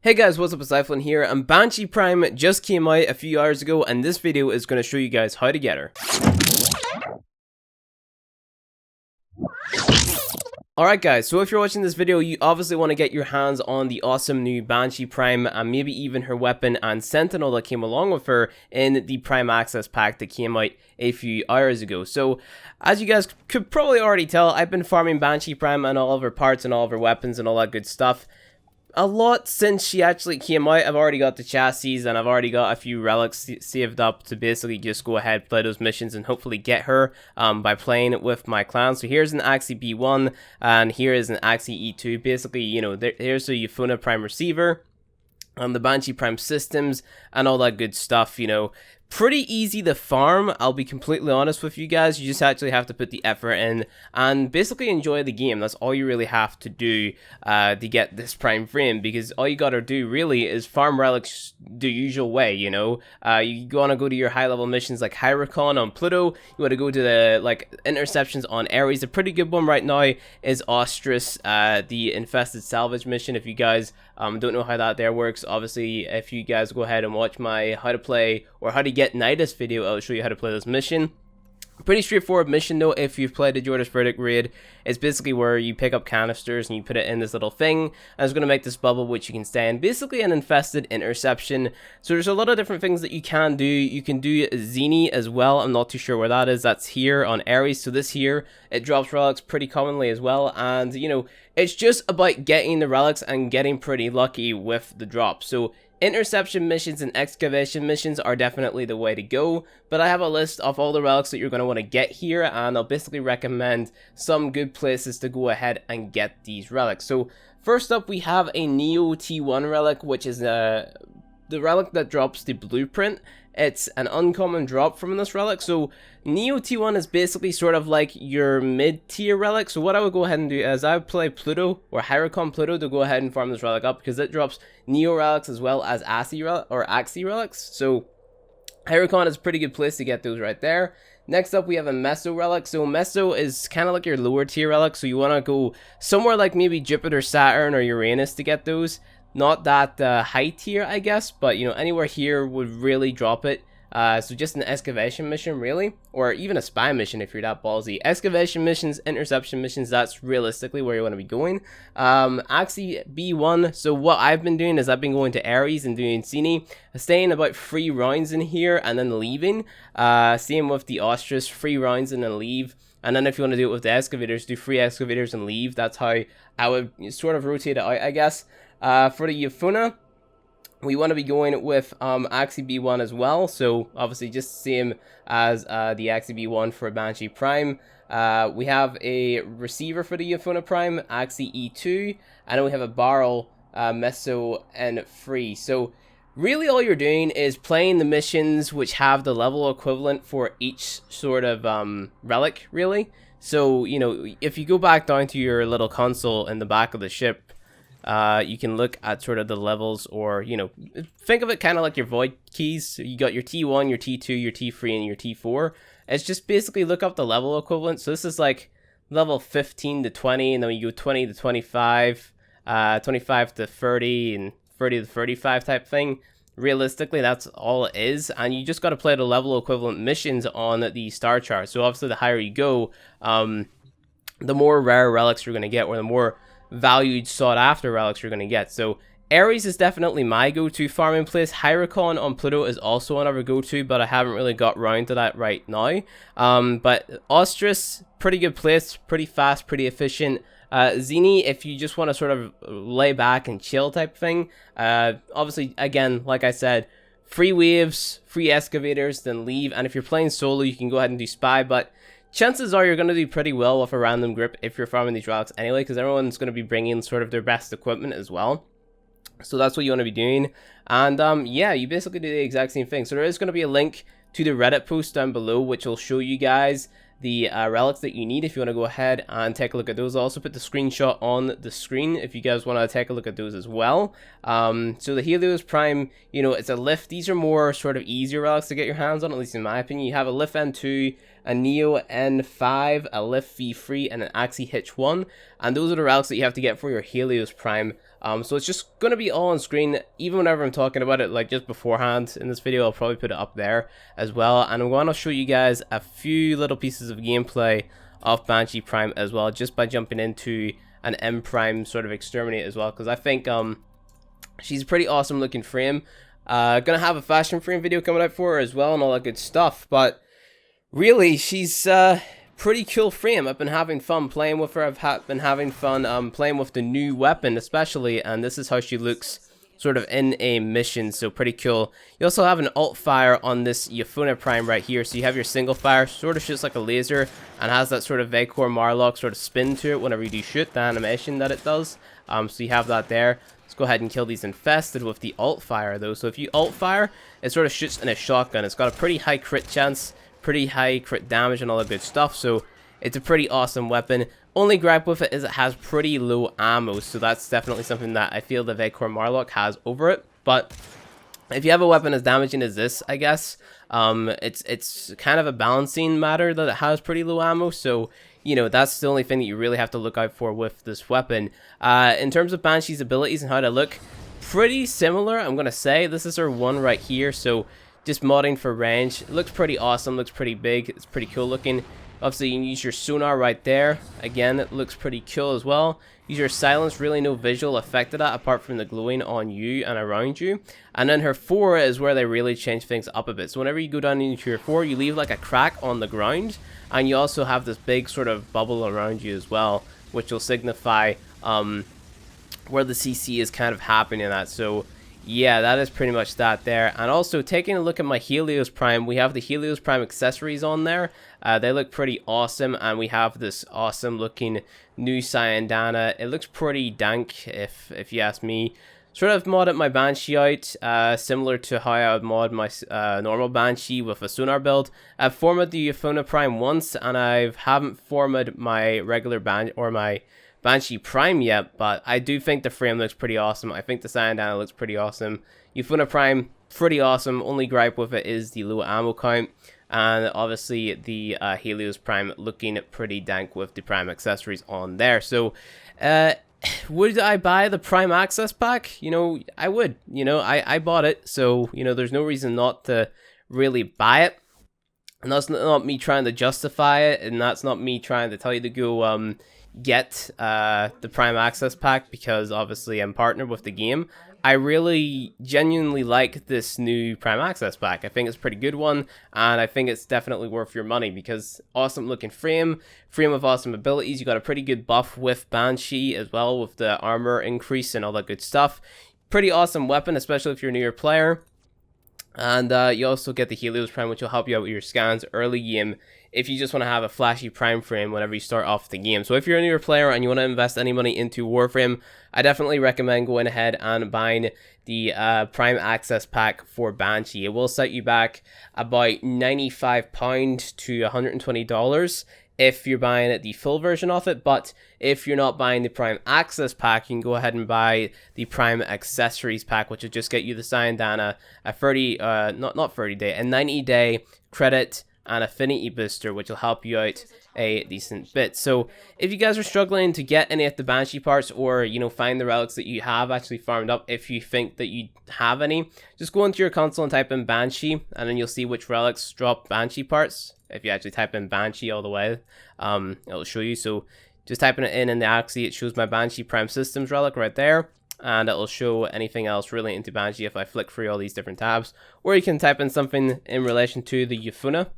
Hey guys, what's up, it's iFlynn here, and Banshee Prime just came out a few hours ago, and this video is going to show you guys how to get her. Alright guys, so if you're watching this video, you obviously want to get your hands on the awesome new Banshee Prime, and maybe even her weapon and Sentinel that came along with her in the Prime Access pack that came out a few hours ago. So, as you guys could probably already tell, I've been farming Banshee Prime and all of her parts and all of her weapons and all that good stuff a lot since she actually came out. I've already got the chassis and I've already got a few relics saved up to basically just go ahead, play those missions, and hopefully get her by playing with my clan. So here's an Axie B1 and here is an Axie E2. Basically, you know, here's the euphona Prime receiver, the Banshee Prime systems, and all that good stuff, you know. Pretty easy to farm, I'll be completely honest with you guys. You just actually have to put the effort in and basically enjoy the game. That's all you really have to do to get this Prime frame, because all you gotta do really is farm relics the usual way, you know. You wanna go to your high level missions like Hyricon on Pluto, you wanna go to the interceptions on Ares. A pretty good one right now is Ostrus, the infested salvage mission. If you guys don't know how that there works, obviously if you guys go ahead and watch my how to play or how to get Nidus video, I'll show you how to play this mission. Pretty straightforward mission though. If you've played the Jordan's Verdict raid, it's basically where you pick up canisters and you put it in this little thing, and it's going to make this bubble which you can stay in. Basically an infested interception. So there's a lot of different things that you can do. You can do Zini as well. I'm not too sure where that is. That's here on Ares. So this here, it drops relics pretty commonly as well, and you know, it's just about getting the relics and getting pretty lucky with the drop. So interception missions and excavation missions are definitely the way to go, but I have a list of all the relics that you're going to want to get here, and I'll basically recommend some good places to go ahead and get these relics. So first up, we have a Neo T1 relic, which is the relic that drops the blueprint. It's an uncommon drop from this relic. So Neo T1 is basically sort of like your mid-tier relic. So what I would go ahead and do is I would play Pluto or Hyricon Pluto to go ahead and farm this relic up, because it drops Neo relics as well as Axie relics. So Hyricon is a pretty good place to get those right there. Next up, we have a Meso relic. So Meso is kind of like your lower tier relic. So you want to go somewhere like maybe Jupiter, Saturn, or Uranus to get those. Not that high tier, I guess, but you know, anywhere here would really drop it. So just an excavation mission, really, or even a spy mission if you're that ballsy. Excavation missions, interception missions, that's realistically where you want to be going. Axie B1, so what I've been doing is I've been going to Ares and doing Cine, staying about 3 rounds in here and then leaving. Same with the Ostrus, 3 rounds and then leave. And then if you want to do it with the excavators, do 3 excavators and leave. That's how I would sort of rotate it out, I guess. For the euphona, we want to be going with Axie B1 as well. So obviously just same as the Axie B1 for Banshee Prime. We have a receiver for the euphona Prime, Axie E2, and then we have a barrel, Meso N3. So really all you're doing is playing the missions which have the level equivalent for each sort of relic, really. So, you know, if you go back down to your little console in the back of the ship, you can look at sort of the levels, or, you know, think of it kind of like your void keys. So you got your T1, your T2, your T3, and your T4. It's just basically look up the level equivalent. So this is like level 15 to 20, and then you go 20 to 25, 25 to 30, and 30 to 35 type thing. Realistically, that's all it is, and you just got to play the level equivalent missions on the star chart. So obviously the higher you go, the more rare relics you're going to get, or the more valued sought after relics you're going to get. So Ares is definitely my go-to farming place. Hyricon on Pluto is also another go-to, but I haven't really got round to that right now. But Ostrus, pretty good place, pretty fast, pretty efficient. Zini, if you just want to sort of lay back and chill type thing. Obviously, again, like I said, 3 waves, 3 excavators, then leave. And if you're playing solo, you can go ahead and do spy, but chances are you're going to do pretty well with a random grip if you're farming these relics anyway, because everyone's going to be bringing sort of their best equipment as well. So that's what you want to be doing. And yeah, you basically do the exact same thing. So there is going to be a link to the Reddit post down below, which will show you guys the relics that you need if you want to go ahead and take a look at those. I'll also put the screenshot on the screen if you guys want to take a look at those as well. So the Helios Prime, you know, it's a lift. These are more sort of easier relics to get your hands on, at least in my opinion. You have a lift N2, a Neo N5, a lift V3, and an Axie Hitch 1. And those are the relics that you have to get for your Helios Prime So it's just going to be all on screen, even whenever I'm talking about it, like just beforehand in this video. I'll probably put it up there as well. And I'm going to show you guys a few little pieces of gameplay of Banshee Prime as well, just by jumping into an M Prime sort of exterminate as well, because I think she's a pretty awesome looking frame. Gonna have a fashion frame video coming out for her as well and all that good stuff, but really she's pretty cool frame. I've been having fun playing with her. I've been having fun playing with the new weapon especially, and this is how she looks sort of in a mission, so pretty cool. You also have an alt fire on this Euphona Prime right here, so you have your single fire, sort of shoots like a laser and has that sort of Vacor Marlock sort of spin to it whenever you do shoot, the animation that it does. So you have that there. Let's go ahead and kill these infested with the alt fire though. So if you alt fire, it sort of shoots in a shotgun. It's got a pretty high crit chance, pretty high crit damage and all that good stuff, so it's a pretty awesome weapon. Only gripe with it is it has pretty low ammo, so that's definitely something that I feel the Vacor Marlock has over it. But if you have a weapon as damaging as this, I guess, it's kind of a balancing matter that it has pretty low ammo, so you know, that's the only thing that you really have to look out for with this weapon. In terms of Banshee's abilities and how they look, pretty similar, I'm gonna say. This is her one right here, so just modding for range. It looks pretty awesome, looks pretty big, it's pretty cool looking. Obviously, you can use your sonar right there. Again, it looks pretty cool as well. Use your silence, really no visual effect of that apart from the glowing on you and around you. And then her 4 is where they really change things up a bit. So whenever you go down into your 4, you leave like a crack on the ground. And you also have this big sort of bubble around you as well, which will signify where the CC is kind of happening at. So yeah, that is pretty much that there. And also, taking a look at my Helios Prime, we have the Helios Prime accessories on there. They look pretty awesome, and we have this awesome looking new Cyandana. It looks pretty dank, if you ask me. Sort of modded my Banshee out, similar to how I would mod my normal Banshee with a sonar build. I've formatted the Euphona Prime once, and I haven't formatted my regular my Banshee Prime yet, but I do think the frame looks pretty awesome. I think the Cyandana looks pretty awesome. Euphona Prime, pretty awesome. Only gripe with it is the low ammo count. And obviously the Helios Prime looking pretty dank with the Prime accessories on there. So, would I buy the Prime Access Pack? You know, I would. You know, I bought it, so, you know, there's no reason not to really buy it. And that's not me trying to justify it, and that's not me trying to tell you to go get the Prime Access Pack, because obviously I'm partnered with the game. I really genuinely like this new Prime Access Pack. I think it's a pretty good one, and I think it's definitely worth your money, because awesome looking frame with awesome abilities. You got a pretty good buff with Banshee as well, with the armor increase and all that good stuff. Pretty awesome weapon, especially if you're a newer player. And you also get the Helios Prime, which will help you out with your scans early game if you just want to have a flashy Prime frame whenever you start off the game. So if you're a newer player and you want to invest any money into Warframe, I definitely recommend going ahead and buying the Prime Access Pack for Banshee. It will set you back about £95 to $120 if you're buying it the full version of it. But if you're not buying the Prime Access Pack, you can go ahead and buy the Prime Accessories Pack, which will just get you the Cyandana, a 90-day credit and affinity booster, which will help you out a decent bit. So if you guys are struggling to get any of the Banshee parts, or you know, find the relics that you have actually farmed up, if you think that you have any, just go into your console and type in Banshee, and then you'll see which relics drop Banshee parts. If you actually type in Banshee all the way, it'll show you. So just typing it in, and actually it shows my Banshee Prime Systems relic right there, and it'll show anything else relating to Banshee if I flick through all these different tabs. Or you can type in something in relation to the Euphona.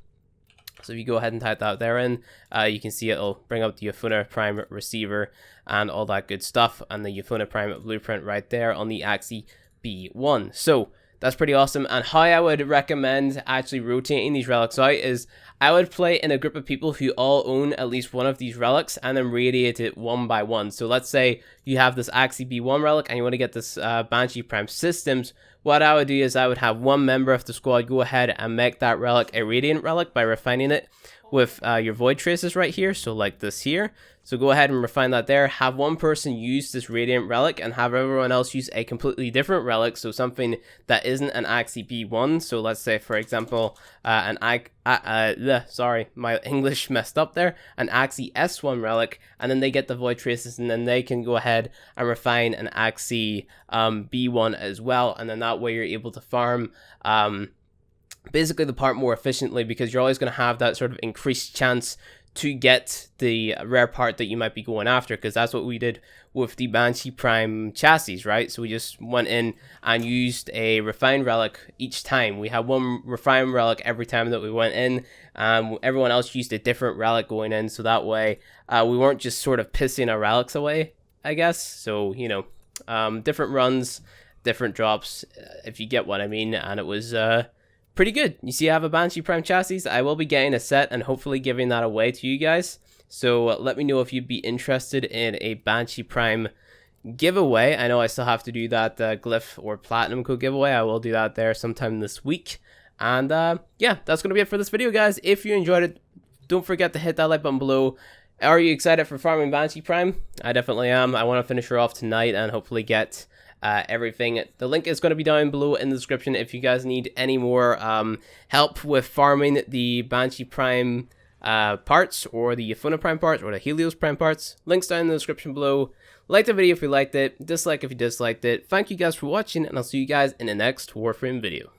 So if you go ahead and type that there in, you can see it'll bring up the Euphona Prime receiver and all that good stuff, and the Euphona Prime blueprint right there on the Axie B1. So that's pretty awesome. And how I would recommend actually rotating these relics out is I would play in a group of people who all own at least one of these relics, and then radiate it one by one. So let's say you have this Axie B1 relic and you want to get this Banshee Prime Systems. What I would do is I would have one member of the squad go ahead and make that relic a radiant relic by refining it with your void traces right here, so like this here. So go ahead and refine that there. Have one person use this Radiant Relic and have everyone else use a completely different relic. So something that isn't an Axie B1. So let's say, for example, sorry, my English messed up there. An Axie S1 relic, and then they get the Void Traces, and then they can go ahead and refine an Axie B1 as well. And then that way you're able to farm basically the part more efficiently, because you're always going to have that sort of increased chance to get the rare part that you might be going after, because that's what we did with the Banshee Prime chassis, right? So we just went in and used a refined relic each time. We had one refined relic every time that we went in. Everyone else used a different relic going in, so that way we weren't just sort of pissing our relics away, I guess. So, you know, different runs, different drops, if you get what I mean. And it was pretty good. You see, I have a Banshee Prime chassis. I will be getting a set and hopefully giving that away to you guys. So let me know if you'd be interested in a Banshee Prime giveaway. I know I still have to do that Glyph or Platinum Code giveaway. I will do that there sometime this week. And yeah, that's going to be it for this video, guys. If you enjoyed it, don't forget to hit that like button below. Are you excited for farming Banshee Prime? I definitely am. I want to finish her off tonight and hopefully get everything. The link is going to be down below in the description if you guys need any more help with farming the Banshee Prime parts, or the euphona Prime parts, or the Helios Prime parts. Links down in the description below. Like the video if you liked it, dislike if you disliked it. Thank you guys for watching, and I'll see you guys in the next Warframe video.